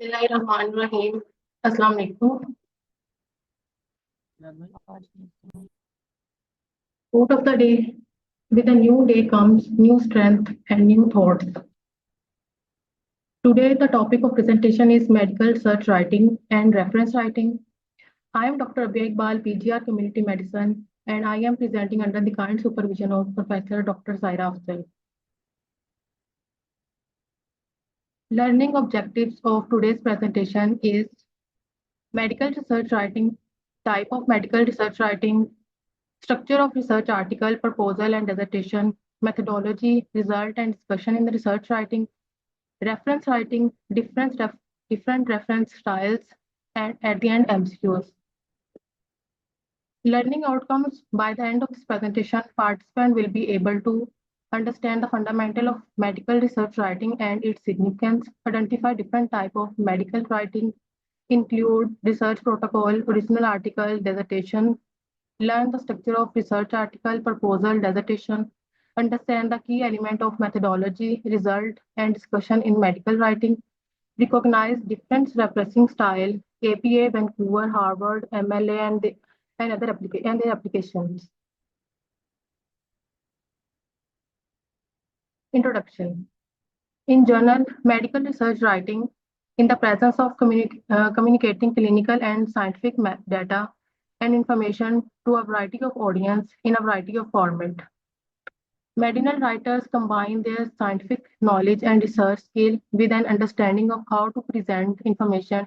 Bismillahirrahmanirrahim. Assalamu alaikum. Quote of the day: with a new day comes new strength and new thoughts. Today, the topic of presentation is medical research writing and reference writing. I am Dr. Rabbia Iqbal, PGR Community Medicine, and I am presenting under the kind supervision of Professor Dr. Zaira Afzal. Learning objectives of today's presentation is medical research writing, type of medical research writing, structure of research article, proposal and dissertation, methodology, result and discussion in the research writing, reference writing, different reference styles, and at the end, MCQs. Learning outcomes: by the end of this presentation, participant will be able to understand the fundamental of medical research writing and its significance, identify different type of medical writing, include research protocol, original article, dissertation, learn the structure of research article, proposal, dissertation, understand the key element of methodology, result, and discussion in medical writing, recognize different referencing style, APA, Vancouver, Harvard, MLA, and other their applications. Introduction. In journal, medical research writing, in the presence of communicating clinical and scientific data and information to a variety of audience in a variety of format. Medical writers combine their scientific knowledge and research skill with an understanding of how to present information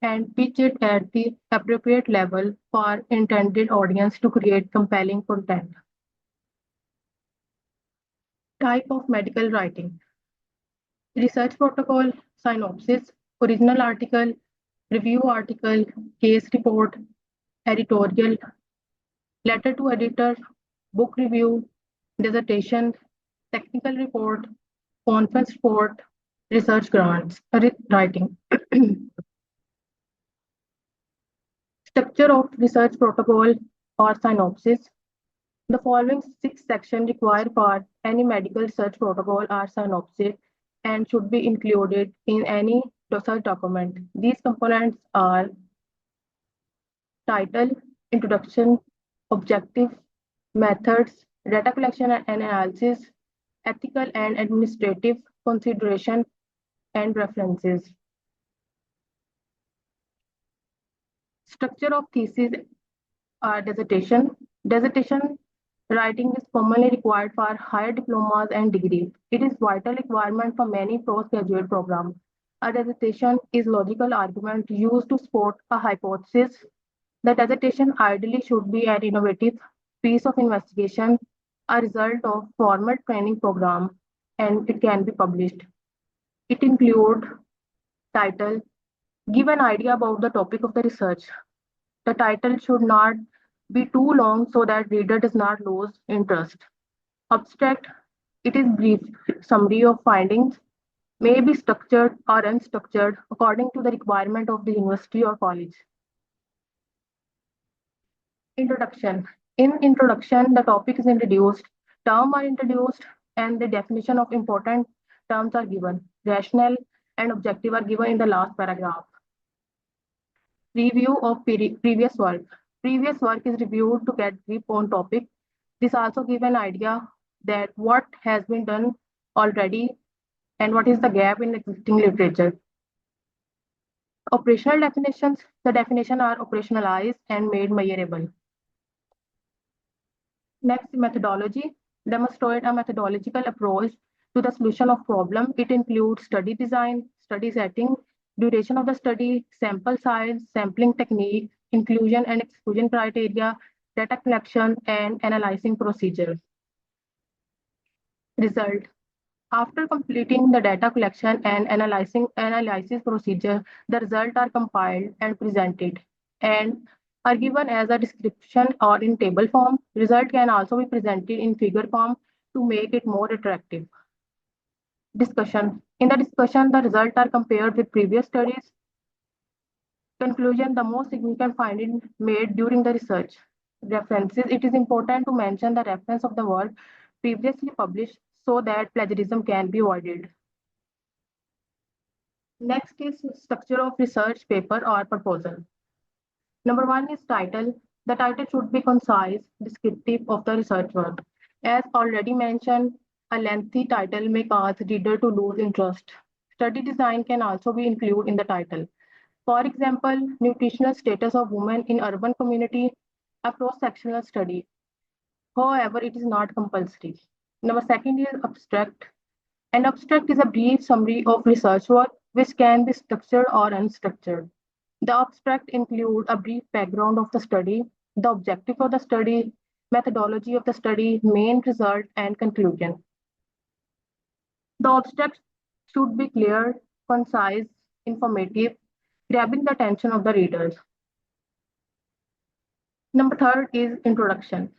and pitch it at the appropriate level for intended audience to create compelling content. Type of medical writing: research protocol, synopsis, original article, review article, case report, editorial, letter to editor, book review, dissertation, technical report, conference report, research grants, writing. Structure of research protocol or synopsis. The following 6 sections required for any medical research protocol or synopsis and should be included in any research document. These components are title, introduction, objective, methods, data collection and analysis, ethical and administrative consideration, and references. Structure of thesis or dissertation. Dissertation writing is commonly required for higher diplomas and degrees. It is vital requirement for many postgraduate programs. A dissertation is logical argument used to support a hypothesis. The dissertation ideally should be an innovative piece of investigation, a result of formal training program, and it can be published. It includes title, give an idea about the topic of the research. The title should not be too long so that reader does not lose interest. Abstract, it is brief summary of findings, may be structured or unstructured according to the requirement of the university or college. Introduction. In introduction, the topic is introduced, terms are introduced, and the definition of important terms are given. Rationale and objective are given in the last paragraph. Review of previous work. Previous work is reviewed to get grip on topic. This also gives an idea that what has been done already and what is the gap in existing literature. Operational definitions. The definitions are operationalized and made measurable. Next, methodology. Demonstrate a methodological approach to the solution of problem. It includes study design, study setting, duration of the study, sample size, sampling technique, inclusion and exclusion criteria, data collection, and analyzing procedure. Result. After completing the data collection and analysis procedure, the results are compiled and presented and are given as a description or in table form. Result can also be presented in figure form to make it more attractive. Discussion. In the discussion, the results are compared with previous studies. Conclusion. The most significant findings made during the research. References. It is important to mention the reference of the work previously published so that plagiarism can be avoided. Next is structure of research paper or proposal. Number one is title. The title should be concise, descriptive of the research work. As already mentioned, a lengthy title may cause reader to lose interest. Study design can also be included in the title. For example, nutritional status of women in urban community, a cross-sectional study. However, it is not compulsory. Number second is abstract. An abstract is a brief summary of research work which can be structured or unstructured. The abstract includes a brief background of the study, the objective of the study, methodology of the study, main result, and conclusion. The abstract should be clear, concise, informative, grabbing the attention of the readers. Number third is introduction.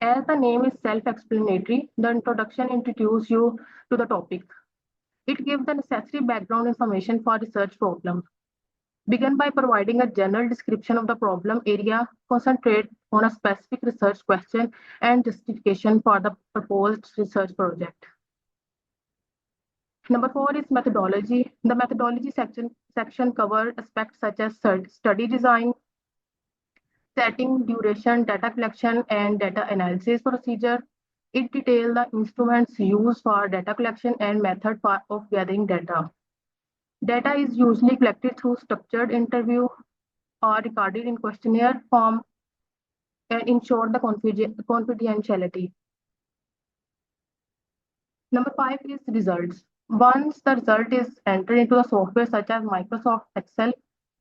As the name is self-explanatory, the introduction introduces you to the topic. It gives the necessary background information for research problem. Begin by providing a general description of the problem area, concentrate on a specific research question, and justification for the proposed research project. Number four is methodology. The methodology section covers aspects such as study design, setting, duration, data collection, and data analysis procedure. It details the instruments used for data collection and method of gathering data. Data is usually collected through structured interview or recorded in questionnaire form and ensure the confidentiality. Number five is results. Once the result is entered into the software such as Microsoft Excel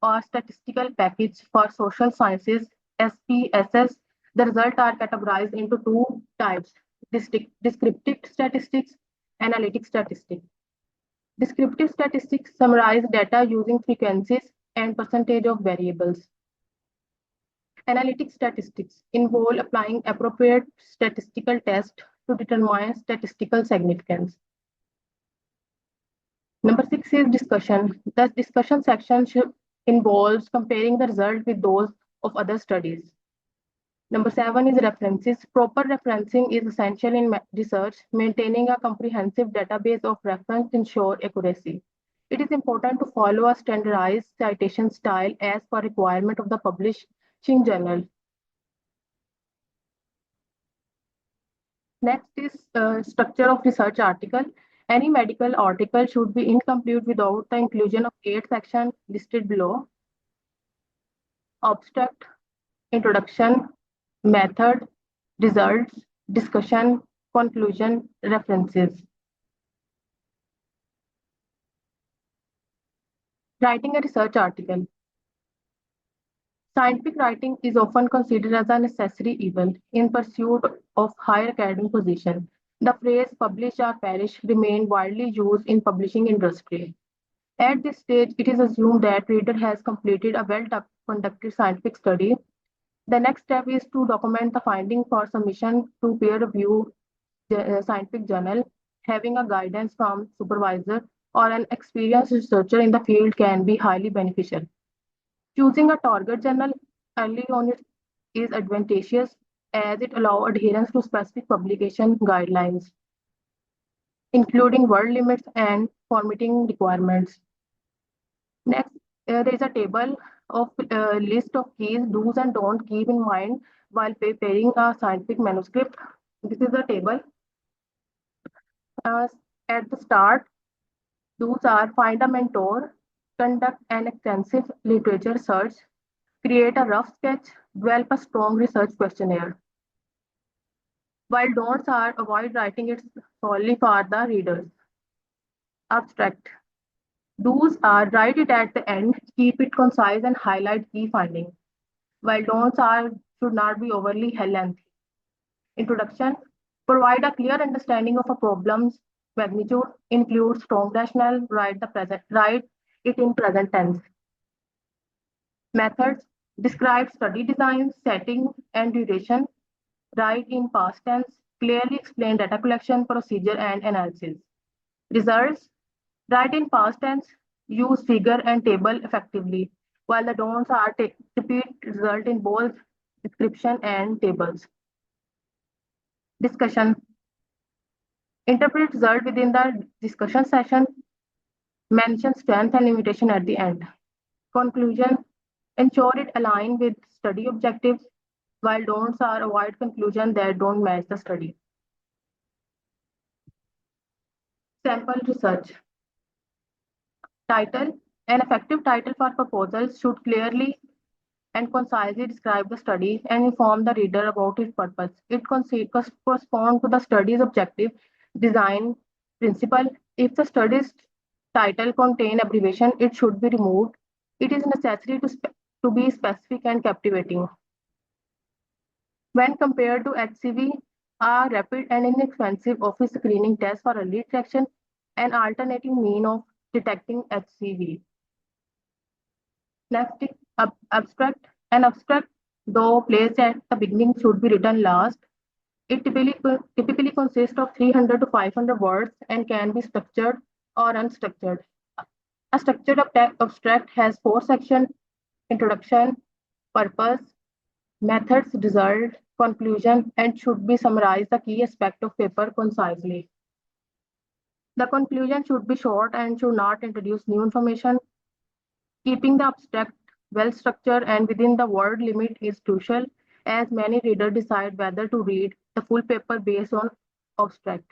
or statistical package for social sciences, SPSS, the results are categorized into two types, descriptive statistics, analytic statistics. Descriptive statistics summarize data using frequencies and percentage of variables. Analytic statistics involve applying appropriate statistical tests to determine statistical significance. Number six is discussion. The discussion section involves comparing the result with those of other studies. Number seven is references. Proper referencing is essential in research. Maintaining a comprehensive database of reference ensures accuracy. It is important to follow a standardized citation style as per requirement of the publishing journal. Next is structure of research article. Any medical article should be incomplete without the inclusion of 8 sections listed below. Abstract, introduction, method, results, discussion, conclusion, references. Writing a research article. Scientific writing is often considered as a necessary evil in pursuit of higher academic position. The phrase publish or perish remain widely used in publishing industry. At this stage, it is assumed that reader has completed a well-conducted scientific study. The next step is to document the finding for submission to peer-reviewed scientific journal. Having a guidance from supervisor or an experienced researcher in the field can be highly beneficial. Choosing a target journal early on is advantageous as it allows adherence to specific publication guidelines, including word limits and formatting requirements. Next, there is a table of list of keys, do's and don't keep in mind while preparing a scientific manuscript. This is a table. Uh, at the start, do's are find a mentor, conduct an extensive literature search, create a rough sketch, develop a strong research questionnaire. While don'ts are avoid writing it solely for the readers. Abstract. Do's are write it at the end, keep it concise and highlight key findings. While don'ts are should not be overly lengthy. Introduction. Provide a clear understanding of a problem's magnitude, include strong rationale, write it in present tense. Methods. Describe study design, setting, and duration. Write in past tense. Clearly explain data collection, procedure, and analysis. Results. Write in past tense. Use figure and table effectively, while the don'ts are repeat result in both description and tables. Discussion. Interpret result within the discussion session. Mention strength and limitation at the end. Conclusion. Ensure it align with study objectives, while don'ts are avoid conclusion that don't match the study. Sample research. Title. An effective title for proposals should clearly and concisely describe the study and inform the reader about its purpose. It corresponds to the study's objective, design, principle. If the study's title contains abbreviation, it should be removed. It is necessary to be specific and captivating. When compared to HCV, a rapid and inexpensive office screening test for early detection, an alternative mean of detecting HCV. Next, abstract. An abstract, though placed at the beginning, should be written last. It typically consists of 300 to 500 words and can be structured or unstructured. A structured abstract has four sections: introduction, purpose, methods, result, conclusion, and should be summarize the key aspect of paper concisely. The conclusion should be short and should not introduce new information. Keeping the abstract well structured and within the word limit is crucial, as many readers decide whether to read the full paper based on abstract.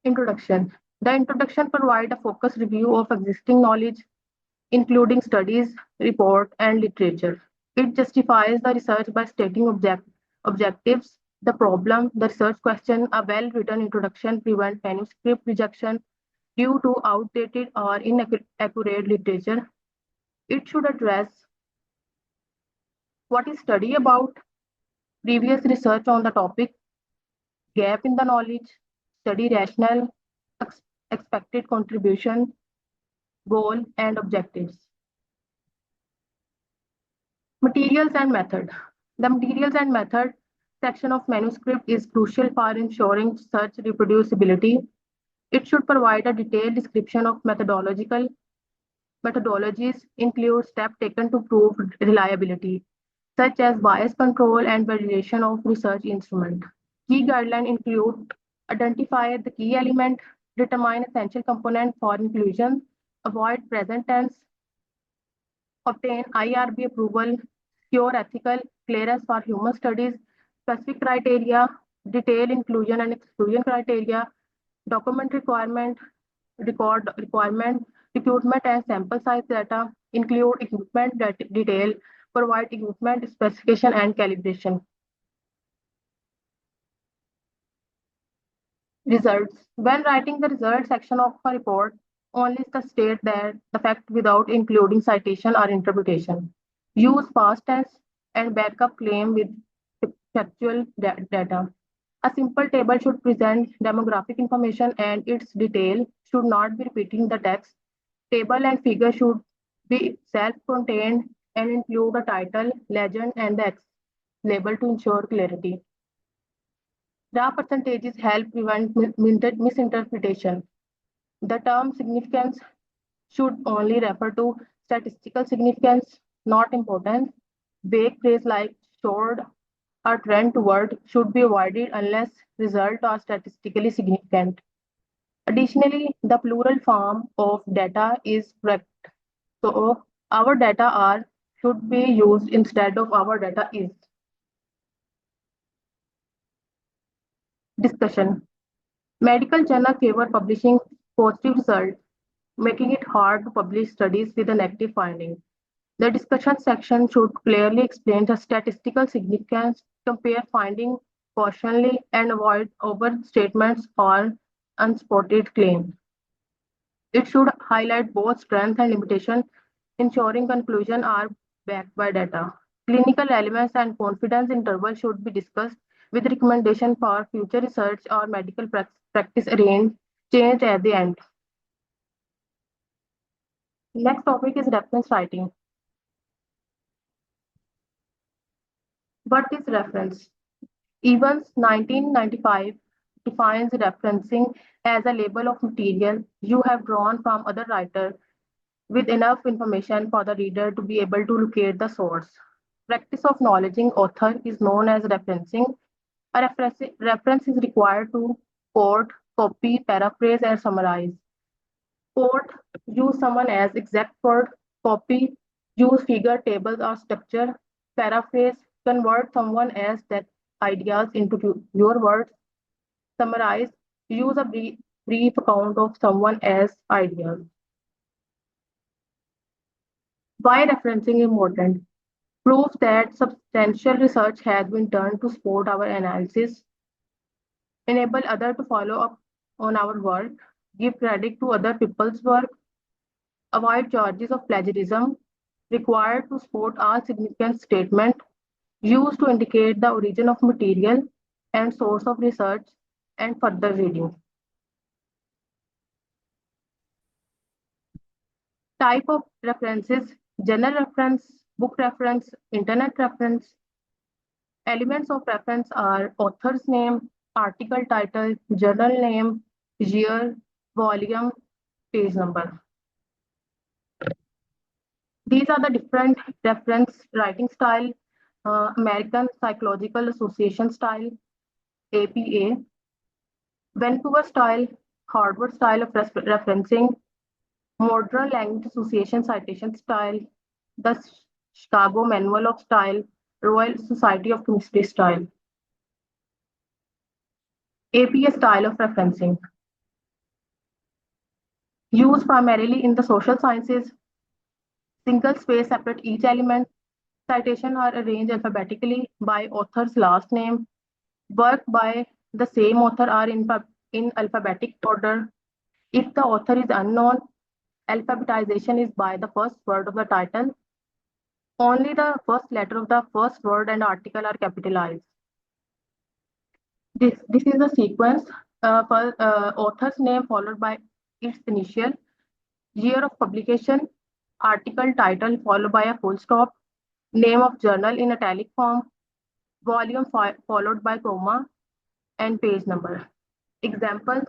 Introduction. The introduction provides a focused review of existing knowledge, including studies, report, and literature. It justifies the research by stating objectives, the problem, the research question. A well-written introduction prevents manuscript rejection due to outdated or inaccurate literature. It should address what is study about, previous research on the topic, gap in the knowledge, study rationale, expected contribution, goal, and objectives. Materials and method. The materials and method section of manuscript is crucial for ensuring search reproducibility. It should provide a detailed description of methodologies, include steps taken to prove reliability, such as bias control and validation of research instrument. Key guidelines include identify the key element, determine essential component for inclusion, avoid present tense, obtain IRB approval, secure ethical clearance for human studies, specific criteria, detail inclusion and exclusion criteria, document requirement, recruitment and sample size data, include equipment detail, provide equipment specification and calibration. Results. When writing the result section of a report, only state that the fact without including citation or interpretation. Use past tense and backup claim with factual data. A simple table should present demographic information and its detail should not be repeating the text. Table and figure should be self-contained and include a title, legend, and the X label to ensure clarity. Raw percentages help prevent misinterpretation. The term significance should only refer to statistical significance, not importance. Vague phrase like showed or trend toward should be avoided unless results are statistically significant. Additionally, the plural form of data is correct. So our data are should be used instead of our data is. Discussion. Medical journal favor publishing positive results, making it hard to publish studies with a negative finding. The discussion section should clearly explain the statistical significance, compare finding cautionally, and avoid overstatements or unspotted claims. It should highlight both strength and limitation, ensuring conclusions are backed by data. Clinical relevance and confidence interval should be discussed with recommendation for future research or medical practice arranged changed at the end. Next topic is reference writing. What is reference? Evans 1995 defines referencing as a label of material you have drawn from other writers with enough information for the reader to be able to locate the source. Practice of acknowledging author is known as referencing. A reference is required to quote, copy, paraphrase, and summarize. Quote, use someone as exact word. Copy, use figure, tables, or structure. Paraphrase, convert someone as that ideas into your words. Summarize, use a brief account of someone as ideas. Why referencing is important? Proves that substantial research has been done to support our analysis, enable others to follow up on our work, give credit to other people's work, avoid charges of plagiarism, required to support all significant statement, used to indicate the origin of material and source of research and further reading. Type of references, journal reference, book reference, internet reference. Elements of reference are author's name, article title, journal name, year, volume, page number. These are the different reference writing style, American Psychological Association style, APA, Vancouver style, Harvard style of referencing, Modern Language Association citation style, the Chicago Manual of Style, Royal Society of Chemistry style. APA style of referencing. Used primarily in the social sciences, single space separate each element. Citation are arranged alphabetically by author's last name. Work by the same author are in alphabetic order. If the author is unknown, alphabetization is by the first word of the title. Only the first letter of the first word and article are capitalized. This is the sequence. For author's name followed by its initial, year of publication, article title followed by a full stop, name of journal in italic form, volume followed by comma, and page number. Examples: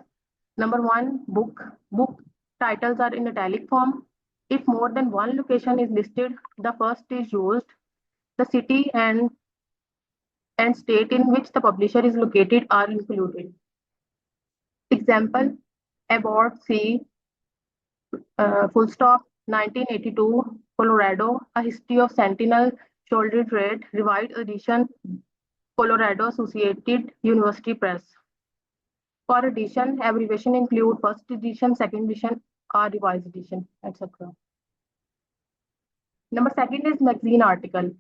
number one, book. Book titles are in italic form. If more than one location is listed, the first is used. The city and state in which the publisher is located are included. Example: About C, full stop, 1982, Colorado, A History of Sentinel Shoulder Trade, revised edition, Colorado Associated University Press. For edition, abbreviation include first edition, second edition, or revised edition, etc. Number second is magazine article.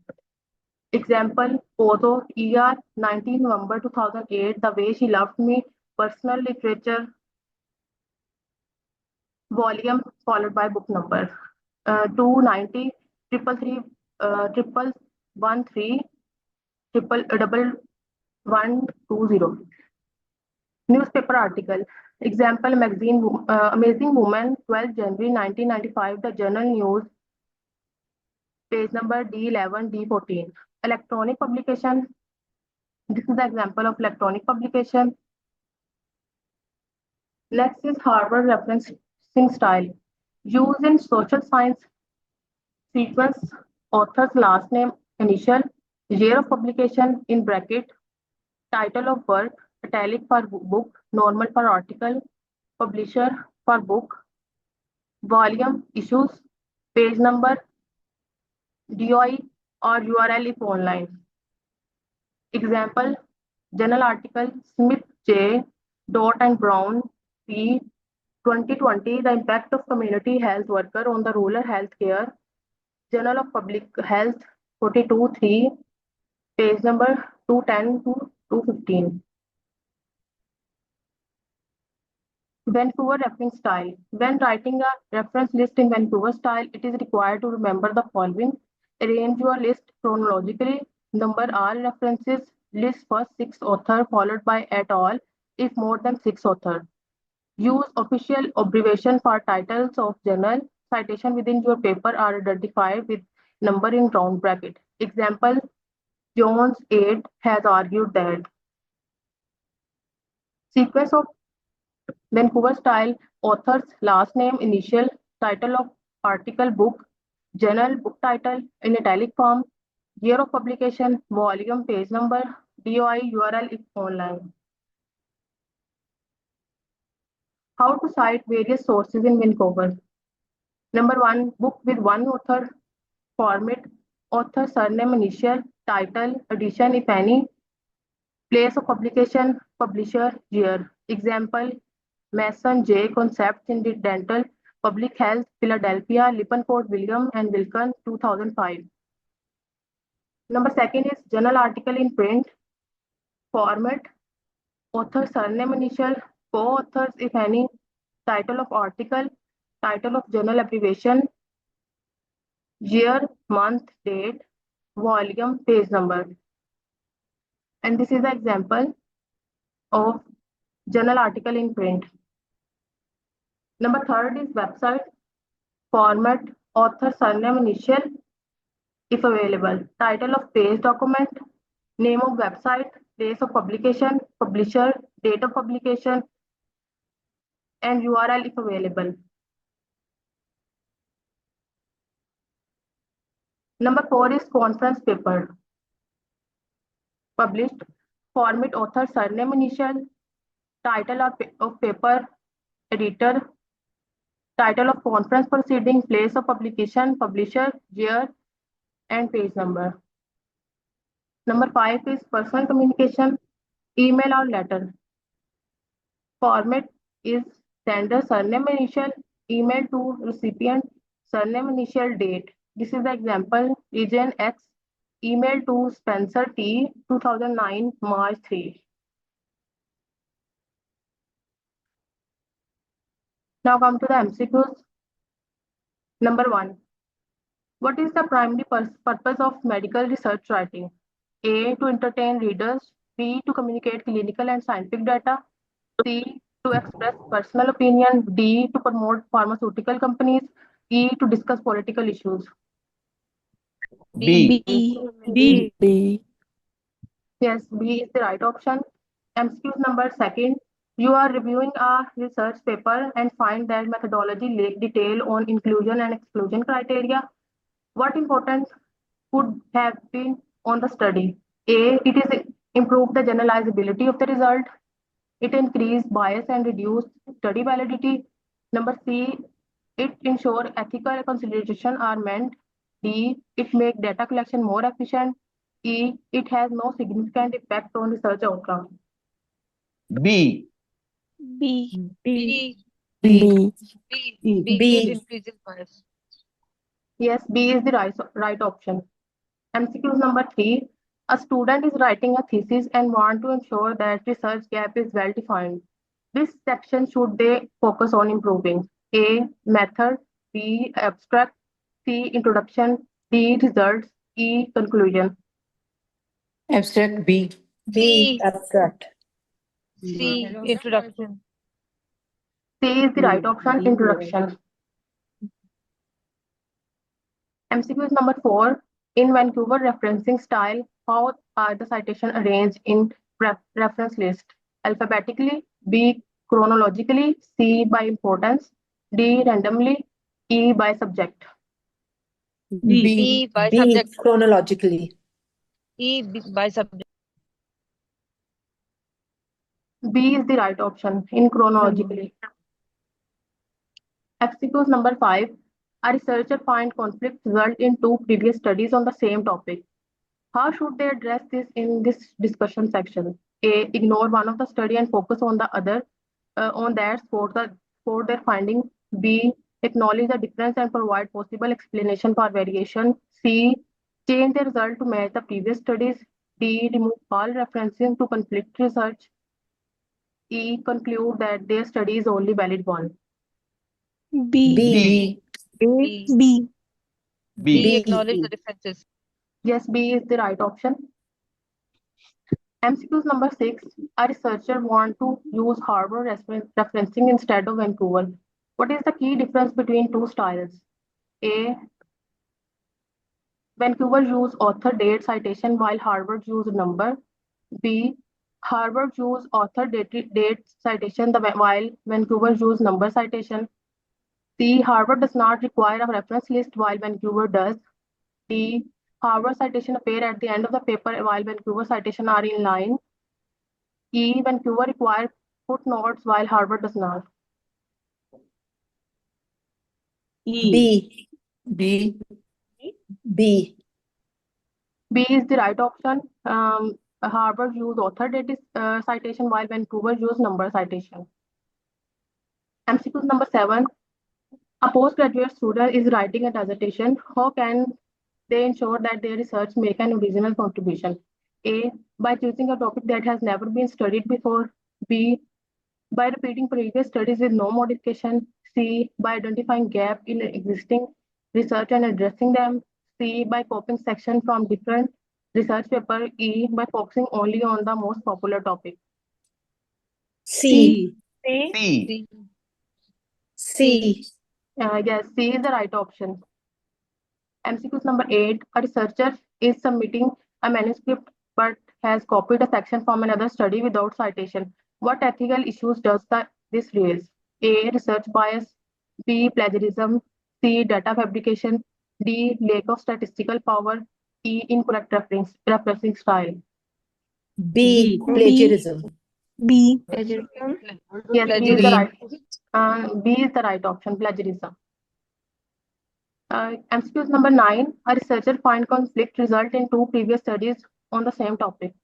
Example, Ozo, ER, 19 November 2008, The Way She Loved Me, Personal Literature, volume followed by book number. 290, 333, 1113, 1120. Newspaper article. Example, magazine, Amazing Woman, 12 January 1995, The Journal News, page number D11, D14. Electronic publication. This is the example of electronic publication. Next is Harvard referencing style. Used in social science, sequence, author's last name, initial, year of publication in bracket, title of work, italic for book, normal for article, publisher for book, volume, issues, page number, DOI or URL if online. Example, journal article, Smith J. Dot and Brown P. 2020, The Impact of Community Health Worker on the Rural Health Care, Journal of Public Health, 42-3, page number 210 to 215. Vancouver reference style. When writing a reference list in Vancouver style, it is required to remember the following. Arrange your list chronologically. Number all references. List first 6 author followed by et al. If more than 6 author. Use official abbreviation for titles of journal. Citation within your paper are identified with number in round bracket. Example, Jones 8 has argued that. Sequence of Vancouver style, author's last name, initial, title of article, book, journal, book title in italic form, year of publication, volume, page number, DOI, URL if online. How to cite various sources in Vancouver. Number one, book with one author, format, author, surname, initial, title, edition, if any, place of publication, publisher, year. Example, Mason J. Concepts in the Dental, Public Health, Philadelphia, Lippincott, William and Wilkin, 2005. Number second is journal article in print, format, author, surname, initial, co-authors, if any, title of article, title of journal abbreviation, year, month, date, volume, page number. And this is the example of journal article in print. Number third is website, format, author, surname, initial, if available, title of page document, name of website, place of publication, publisher, date of publication, and URL if available. Number four is conference paper. Published, format, author, surname, initial, title of paper, editor, title of conference proceeding, place of publication, publisher, year, and page number. Number five is personal communication, email or letter. Format is sender, surname, initial, email to recipient, surname, initial, date. This is the example, region X, email to Spencer T, 2009, March 3. Now come to the MCQs. Number one, what is the primary purpose of medical research writing? A, to entertain readers. B, to communicate clinical and scientific data. C, to express personal opinion. D, to promote pharmaceutical companies. E, to discuss political issues. B. B. Yes, B is the right option. MCQ number second. You are reviewing a research paper and find that methodology lack detail on inclusion and exclusion criteria. What important could have been on the study? A, it is improve the generalizability of the result. It increased bias and reduced study validity. Number C, it ensure ethical consideration are meant. D, it make data collection more efficient. E, it has no significant effect on research outcome. B. B. B. B. B is increasing bias. Yes, B is the right option. MCQ number three. A student is writing a thesis and want to ensure that research gap is well defined. This section should they focus on improving? A, method, B, abstract, C, introduction, D, results, E, conclusion. Abstract B. C. Abstract. C. Introduction. C is the right option, introduction. MCQ number four. In Vancouver referencing style, how are the citation arranged in reference list? Alphabetically, B, chronologically, C, by importance, D, randomly, E, by subject. B by B. subject. Chronologically. E by subject. B is the right option, in chronologically. MCQ number five. A researcher find conflict result in two previous studies on the same topic. How should they address this in this discussion section? A, ignore one of the study and focus on the other, on that for their finding. B, acknowledge the difference and provide possible explanation for variation. C, change the result to match the previous studies. D, remove all references to conflict research. E, conclude that their study is only valid one. B. B. B. B. B. Acknowledge the differences. Yes, B is the right option. MCQ number six. A researcher want to use Harvard referencing instead of Vancouver. What is the key difference between two styles? A, Vancouver use author date citation while Harvard use number. B, Harvard use author date citation while Vancouver use number citation. C, Harvard does not require a reference list while Vancouver does. D, Harvard citation appear at the end of the paper while Vancouver citation are in line. E, Vancouver require footnotes while Harvard does not. B. B. B. B is the right option. Harvard use author data citation while Vancouver use number citation. MCQ number 7. A postgraduate student is writing a dissertation. How can they ensure that their research make an original contribution? A. By choosing a topic that has never been studied before. B. By repeating previous studies with no modification. C. By identifying gaps in existing research and addressing them. C. By copying sections from different research paper. E. By focusing only on the most popular topic. C. C. C. C. C. Yes, C is the right option. MCQ number 8. A researcher is submitting a manuscript but has copied a section from another study without citation. What ethical issues does this raise? A. Research bias. B. Plagiarism. C. Data fabrication. D. Lack of statistical power. E. Incorrect referencing style. B. Plagiarism. B. Yes, B is the Plagiarism. right. B is the right option. Plagiarism. MCQ number 9. A researcher find conflict result in two previous studies on the same topic.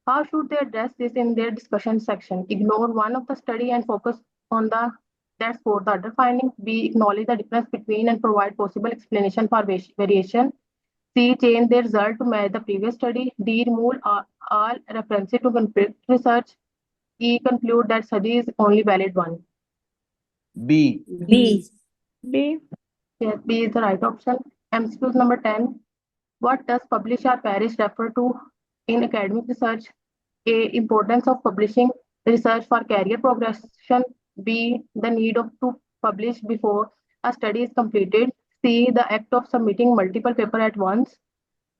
How should they address this in their discussion section? Ignore one of the study and focus on the that score the other findings. B. Acknowledge the difference between and provide possible explanation for variation. C. Change the result to match the previous study. D. Remove all references to conflict research. E. Conclude that study is only valid one. B. B. B. Yes, B is the right option. MCQ number 10. What does publish or perish refer to in academic research? A. Importance of publishing research for career progression. B. The need to publish before a study is completed. C. The act of submitting multiple papers at once.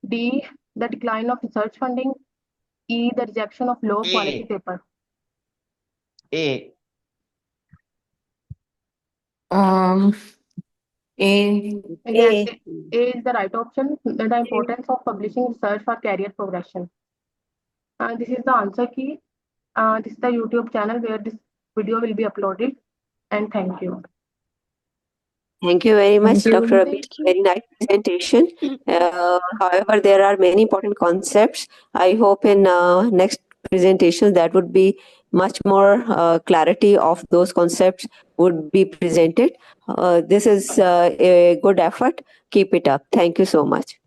D. The decline of research funding. E. The rejection of low quality paper. A. A. Yes, A is the right option. The importance of publishing research for career progression. This is the answer key. This is the YouTube channel where this video will be uploaded. And thank you. Thank you very much, Thank you. Dr. Rabbia. Thank you. Very nice presentation. However, there are many important concepts. I hope in next presentation that would be much more clarity of those concepts would be presented. This is a good effort. Keep it up. Thank you so much.